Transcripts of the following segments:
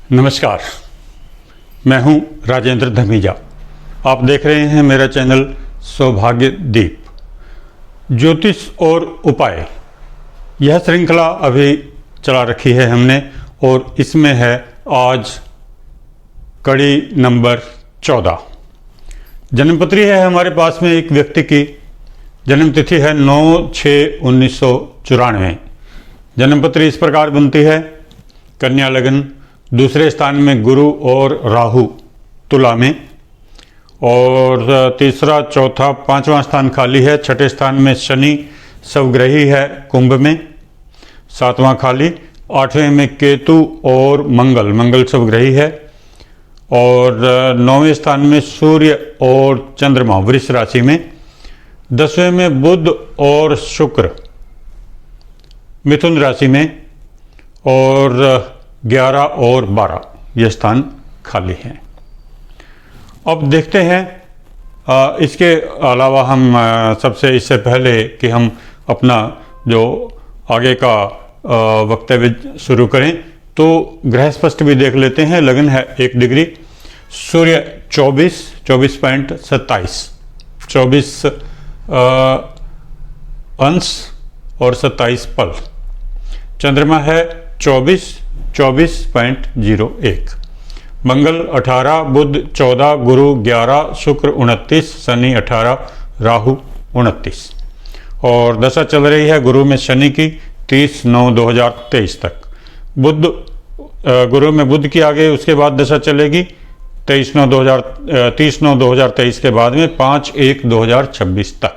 नमस्कार, मैं हूं राजेंद्र धमीजा। आप देख रहे हैं मेरा चैनल सौभाग्य दीप। ज्योतिष और उपाय, यह श्रृंखला अभी चला रखी है हमने और इसमें है आज कड़ी नंबर 14। जन्मपत्री है हमारे पास में एक व्यक्ति की, जन्मतिथि है 9/6/1994। जन्मपत्री इस प्रकार बनती है: कन्या लग्न, दूसरे स्थान में गुरु और राहु तुला में, और तीसरा, चौथा, पांचवा स्थान खाली है। छठे स्थान में शनि स्वग्रही है कुंभ में, सातवां खाली। आठवें में केतु और मंगल स्वग्रही है, और नौवें स्थान में सूर्य और चंद्रमा वृष राशि में। 10वें में बुध और शुक्र मिथुन राशि में, और 11 और 12 ये स्थान खाली हैं। अब देखते हैं इसके अलावा हम सबसे इससे पहले कि हम अपना जो आगे का वक्तव्य शुरू करें तो ग्रह स्पष्ट भी देख लेते हैं। लग्न है 1 डिग्री, सूर्य 24 अंश और 27 पल। चंद्रमा है 24.01। मंगल 18, बुध 14, गुरु 11, शुक्र 29, शनि 18, राहु 29। और दशा चल रही है गुरु में शनि की 30/9/2023 तक। गुरु में बुध की आगे उसके बाद दशा चलेगी 30/9/2023 के बाद में 5/1/2026 तक।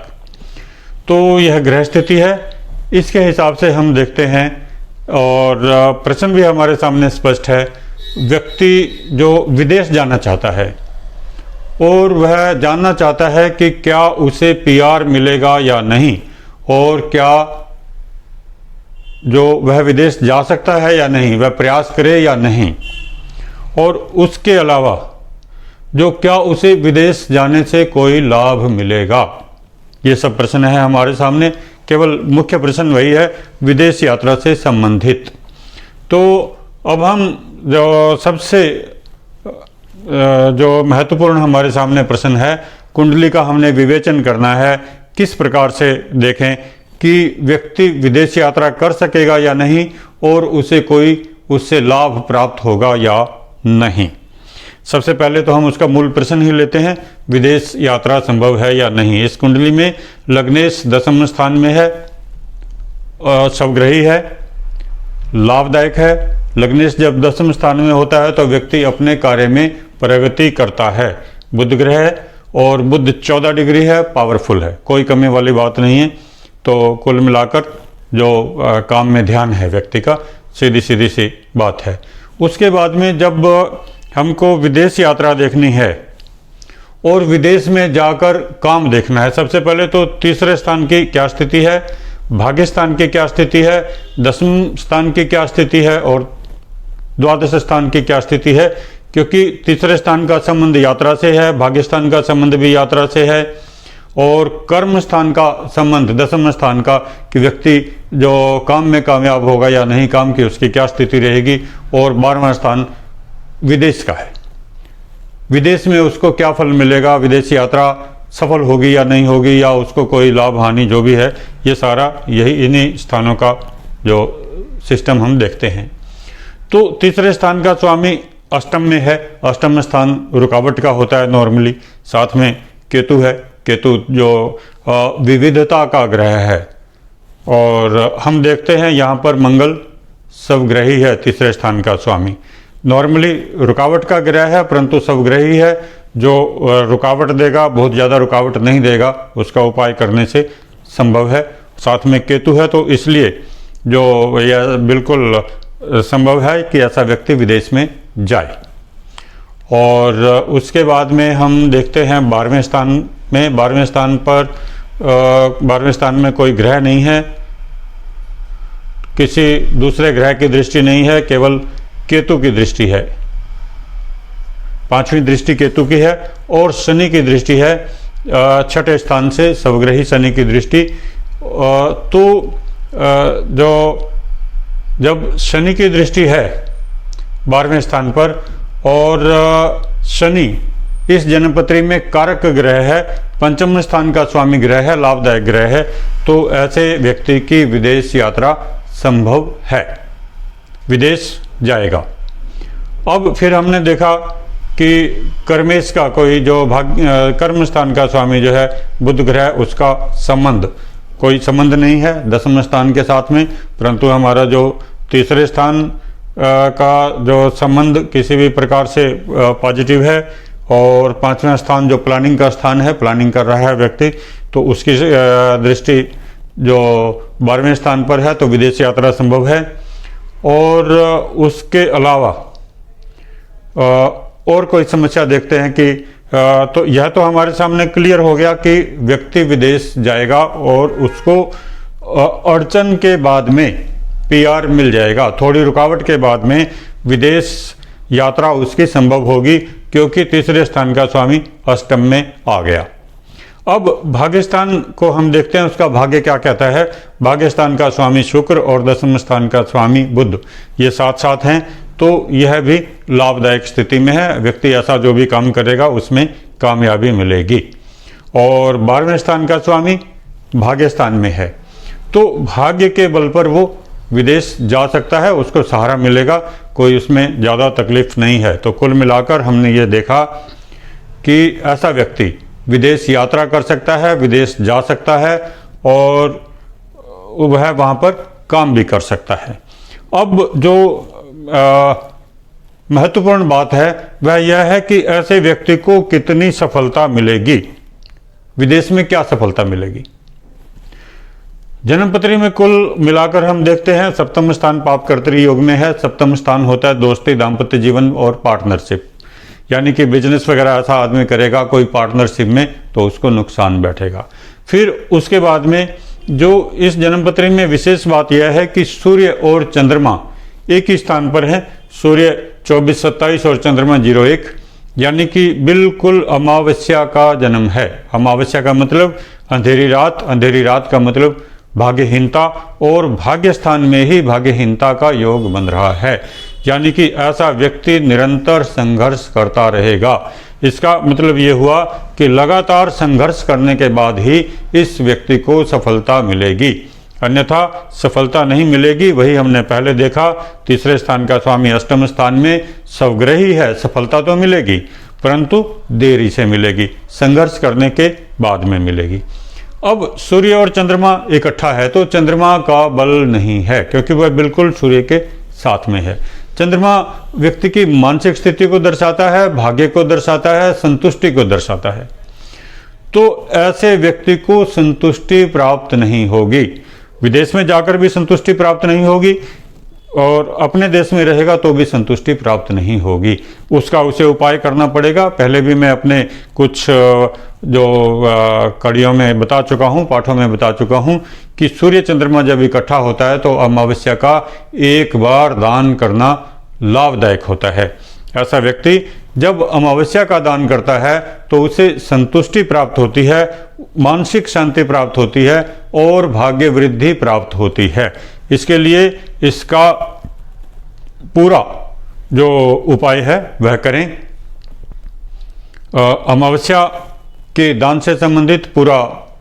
तो यह ग्रह स्थिति है। इसके हिसाब से हम देखते हैं, और प्रश्न भी हमारे सामने स्पष्ट है। व्यक्ति जो विदेश जाना चाहता है और वह जानना चाहता है कि क्या उसे पीआर मिलेगा या नहीं, और क्या जो वह विदेश जा सकता है या नहीं, वह प्रयास करे या नहीं, और उसके अलावा जो क्या उसे विदेश जाने से कोई लाभ मिलेगा, ये सब प्रश्न है हमारे सामने। केवल मुख्य प्रश्न वही है विदेश यात्रा से संबंधित। तो अब हम जो सबसे जो महत्वपूर्ण हमारे सामने प्रश्न है, कुंडली का हमने विवेचन करना है। किस प्रकार से देखें कि व्यक्ति विदेश यात्रा कर सकेगा या नहीं, और उसे कोई उससे लाभ प्राप्त होगा या नहीं। सबसे पहले तो हम उसका मूल प्रश्न ही लेते हैं, विदेश यात्रा संभव है या नहीं। इस कुंडली में लग्नेश 10वें स्थान में है, स्वग्रही है, लाभदायक है। लग्नेश जब 10वें स्थान में होता है तो व्यक्ति अपने कार्य में प्रगति करता है। बुध ग्रह है और बुध 14 डिग्री है, पावरफुल है, कोई कमी वाली बात नहीं है। तो कुल मिलाकर जो काम में ध्यान है व्यक्ति का, सीधी सी बात है। उसके बाद में जब हमको विदेश यात्रा देखनी है और विदेश में जाकर काम देखना है, सबसे पहले तो तीसरे स्थान की क्या स्थिति है, भाग्य स्थान की क्या स्थिति है, 10वें स्थान की क्या स्थिति है, और द्वादश स्थान की क्या स्थिति है। क्योंकि तीसरे स्थान का संबंध यात्रा से है, भाग्य स्थान का संबंध भी यात्रा से है, और कर्म स्थान का संबंध 10वें स्थान का, कि व्यक्ति जो काम में कामयाब होगा या नहीं, काम की उसकी क्या स्थिति रहेगी, और 12वां स्थान विदेश का है, विदेश में उसको क्या फल मिलेगा, विदेश यात्रा सफल होगी या नहीं होगी, या उसको कोई लाभ हानि जो भी है, ये सारा यही इन्हीं स्थानों का जो सिस्टम हम देखते हैं। तो तीसरे स्थान का स्वामी अष्टम में है, अष्टम स्थान रुकावट का होता है नॉर्मली। साथ में केतु है, केतु जो विविधता का ग्रह है, और हम देखते हैं यहाँ पर मंगल स्वग्रही है, तीसरे स्थान का स्वामी। नॉर्मली रुकावट का ग्रह है, परंतु स्वग्रही है, जो रुकावट देगा, बहुत ज़्यादा रुकावट नहीं देगा, उसका उपाय करने से संभव है। साथ में केतु है, तो इसलिए जो यह बिल्कुल संभव है कि ऐसा व्यक्ति विदेश में जाए। और उसके बाद में हम देखते हैं 12वें स्थान में, 12वें स्थान पर 12वें स्थान में कोई ग्रह नहीं है, किसी दूसरे ग्रह की दृष्टि नहीं है, केवल केतु की दृष्टि है। 5वीं दृष्टि केतु की है, और शनि की दृष्टि है 6ठे स्थान से, स्वग्रही शनि की दृष्टि। तो जो जब शनि की दृष्टि है 12वें स्थान पर, और शनि इस जन्मपत्री में कारक ग्रह है, पंचम स्थान का स्वामी ग्रह है, लाभदायक ग्रह है। तो ऐसे व्यक्ति की विदेश यात्रा संभव है, विदेश जाएगा। अब फिर हमने देखा कि कर्मेश का कोई जो कर्म स्थान का स्वामी जो है बुध ग्रह, उसका संबंध कोई संबंध नहीं है दसम स्थान के साथ में, परंतु हमारा जो तीसरे स्थान का जो संबंध किसी भी प्रकार से पॉजिटिव है, और पांचवा स्थान जो प्लानिंग का स्थान है, प्लानिंग कर रहा है व्यक्ति, तो उसकी दृष्टि जो 12वें स्थान पर है, तो विदेश यात्रा संभव है। और उसके अलावा और कोई समस्या देखते हैं कि तो यह तो हमारे सामने क्लियर हो गया कि व्यक्ति विदेश जाएगा और उसको अड़चन के बाद में पीआर मिल जाएगा, थोड़ी रुकावट के बाद में विदेश यात्रा उसकी संभव होगी, क्योंकि तीसरे स्थान का स्वामी अष्टम में आ गया। अब भाग्यस्थान को हम देखते हैं, उसका भाग्य क्या कहता है। भाग्यस्थान का स्वामी शुक्र और दसम स्थान का स्वामी बुध, ये साथ साथ हैं, तो यह भी लाभदायक स्थिति में है। व्यक्ति ऐसा जो भी काम करेगा उसमें कामयाबी मिलेगी। और 12वें स्थान का स्वामी भाग्यस्थान में है, तो भाग्य के बल पर वो विदेश जा सकता है, उसको सहारा मिलेगा, कोई उसमें ज़्यादा तकलीफ नहीं है। तो कुल मिलाकर हमने ये देखा कि ऐसा व्यक्ति विदेश यात्रा कर सकता है, विदेश जा सकता है, और वह वहाँ पर काम भी कर सकता है। अब जो महत्वपूर्ण बात है वह यह है कि ऐसे व्यक्ति को कितनी सफलता मिलेगी, विदेश में क्या सफलता मिलेगी। जन्मपत्री में कुल मिलाकर हम देखते हैं सप्तम स्थान पापकर्तरी योग में है। सप्तम स्थान होता है दोस्ती, दाम्पत्य जीवन और पार्टनरशिप, यानी कि बिजनेस वगैरह ऐसा आदमी करेगा कोई पार्टनरशिप में, तो उसको नुकसान बैठेगा। फिर उसके बाद में जो इस जन्मपत्री में विशेष बात यह है कि सूर्य और चंद्रमा एक ही स्थान पर है, सूर्य 24-27 और चंद्रमा 01, यानी कि बिल्कुल अमावस्या का जन्म है। अमावस्या का मतलब अंधेरी रात, अंधेरी रात का मतलब भाग्यहीनता, और भाग्य स्थान में ही भाग्यहीनता का योग बन रहा है, यानी कि ऐसा व्यक्ति निरंतर संघर्ष करता रहेगा। इसका मतलब ये हुआ कि लगातार संघर्ष करने के बाद ही इस व्यक्ति को सफलता मिलेगी, अन्यथा सफलता नहीं मिलेगी। वही हमने पहले देखा, तीसरे स्थान का स्वामी अष्टम स्थान में स्वग्रही है, सफलता तो मिलेगी परंतु देरी से मिलेगी, संघर्ष करने के बाद में मिलेगी। अब सूर्य और चंद्रमा इकट्ठा है, तो चंद्रमा का बल नहीं है, क्योंकि वह बिल्कुल सूर्य के साथ में है। चंद्रमा व्यक्ति की मानसिक स्थिति को दर्शाता है, भाग्य को दर्शाता है, संतुष्टि को दर्शाता है। तो ऐसे व्यक्ति को संतुष्टि प्राप्त नहीं होगी, विदेश में जाकर भी संतुष्टि प्राप्त नहीं होगी, और अपने देश में रहेगा तो भी संतुष्टि प्राप्त नहीं होगी। उसका उसे उपाय करना पड़ेगा। पहले भी मैं अपने कुछ जो कड़ियों में बता चुका हूँ, पाठों में बता चुका हूँ कि सूर्य चंद्रमा जब इकट्ठा होता है तो अमावस्या का एक बार दान करना लाभदायक होता है। ऐसा व्यक्ति जब अमावस्या का दान करता है तो उसे संतुष्टि प्राप्त होती है, मानसिक शांति प्राप्त होती है और भाग्य वृद्धि प्राप्त होती है। इसके लिए इसका पूरा जो उपाय है वह करें। अमावस्या के दान से संबंधित पूरा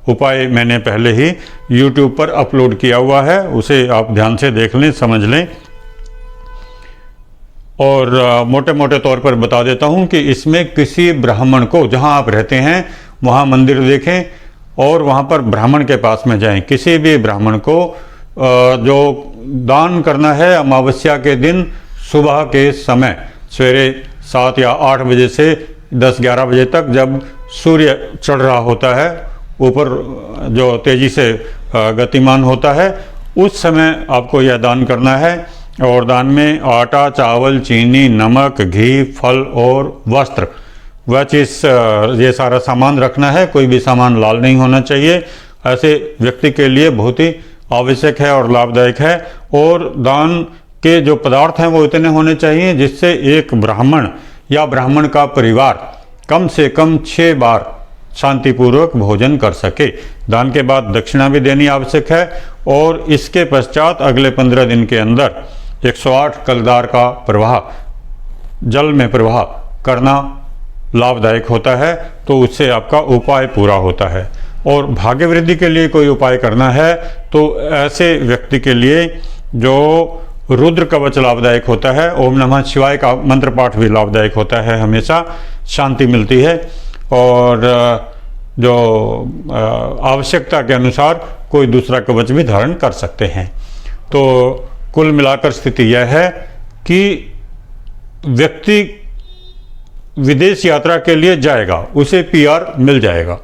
उपाय मैंने पहले ही YouTube पर अपलोड किया हुआ है, उसे आप ध्यान से देख लें, समझ लें। और मोटे मोटे तौर पर बता देता हूं कि इसमें किसी ब्राह्मण को, जहां आप रहते हैं वहां मंदिर देखें और वहां पर ब्राह्मण के पास में जाएं। किसी भी ब्राह्मण को जो दान करना है अमावस्या के दिन सुबह के समय, सवेरे 7 या 8 बजे से 10-11 बजे तक, जब सूर्य चढ़ रहा होता है ऊपर, जो तेजी से गतिमान होता है, उस समय आपको यह दान करना है। और दान में आटा, चावल, चीनी, नमक, घी, फल और वस्त्र, वह चीज़, ये सारा सामान रखना है। कोई भी सामान लाल नहीं होना चाहिए। ऐसे व्यक्ति के लिए बहुत ही आवश्यक है और लाभदायक है। और दान के जो पदार्थ हैं वो इतने होने चाहिए जिससे एक ब्राह्मण या ब्राह्मण का परिवार कम से कम 6 बार शांतिपूर्वक भोजन कर सके। दान के बाद दक्षिणा भी देनी आवश्यक है। और इसके पश्चात अगले 15 दिन के अंदर 108 कलदार का प्रवाह जल में प्रवाह करना लाभदायक होता है, तो उससे आपका उपाय पूरा होता है। और भाग्य वृद्धि के लिए कोई उपाय करना है तो ऐसे व्यक्ति के लिए जो रुद्र कवच लाभदायक होता है, ओम नमः शिवाय का मंत्र पाठ भी लाभदायक होता है, हमेशा शांति मिलती है। और जो आवश्यकता के अनुसार कोई दूसरा कवच भी धारण कर सकते हैं। तो कुल मिलाकर स्थिति यह है कि व्यक्ति विदेश यात्रा के लिए जाएगा, उसे पीआर मिल जाएगा,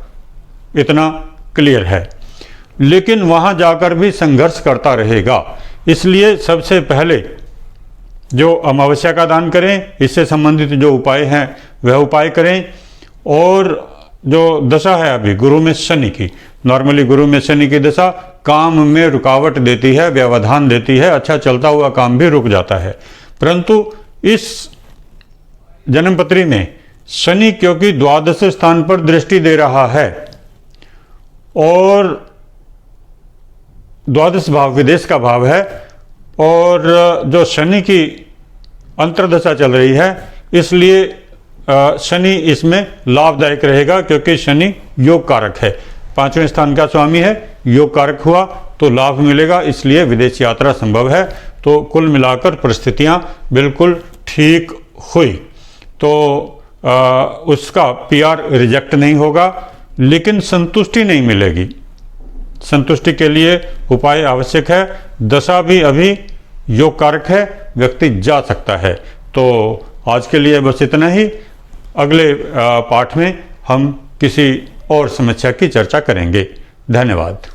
इतना क्लियर है, लेकिन वहां जाकर भी संघर्ष करता रहेगा। इसलिए सबसे पहले जो अमावस्या का दान करें, इससे संबंधित जो उपाय हैं वह उपाय करें। और जो दशा है अभी गुरु में शनि की, नॉर्मली गुरु में शनि की दशा काम में रुकावट देती है, व्यवधान देती है, अच्छा चलता हुआ काम भी रुक जाता है। परंतु इस जन्मपत्री में शनि क्योंकि द्वादश स्थान पर दृष्टि दे रहा है और द्वादश भाव विदेश का भाव है, और जो शनि की अंतर्दशा चल रही है, इसलिए शनि इसमें लाभदायक रहेगा, क्योंकि शनि योग कारक है, 5वें स्थान का स्वामी है, योग कारक हुआ तो लाभ मिलेगा, इसलिए विदेश यात्रा संभव है। तो कुल मिलाकर परिस्थितियां बिल्कुल ठीक हुई, तो उसका पीआर रिजेक्ट नहीं होगा, लेकिन संतुष्टि नहीं मिलेगी। संतुष्टि के लिए उपाय आवश्यक है। दशा भी अभी योग कारक है, व्यक्ति जा सकता है। तो आज के लिए बस इतना ही। अगले पाठ में हम किसी और समस्या की चर्चा करेंगे। धन्यवाद।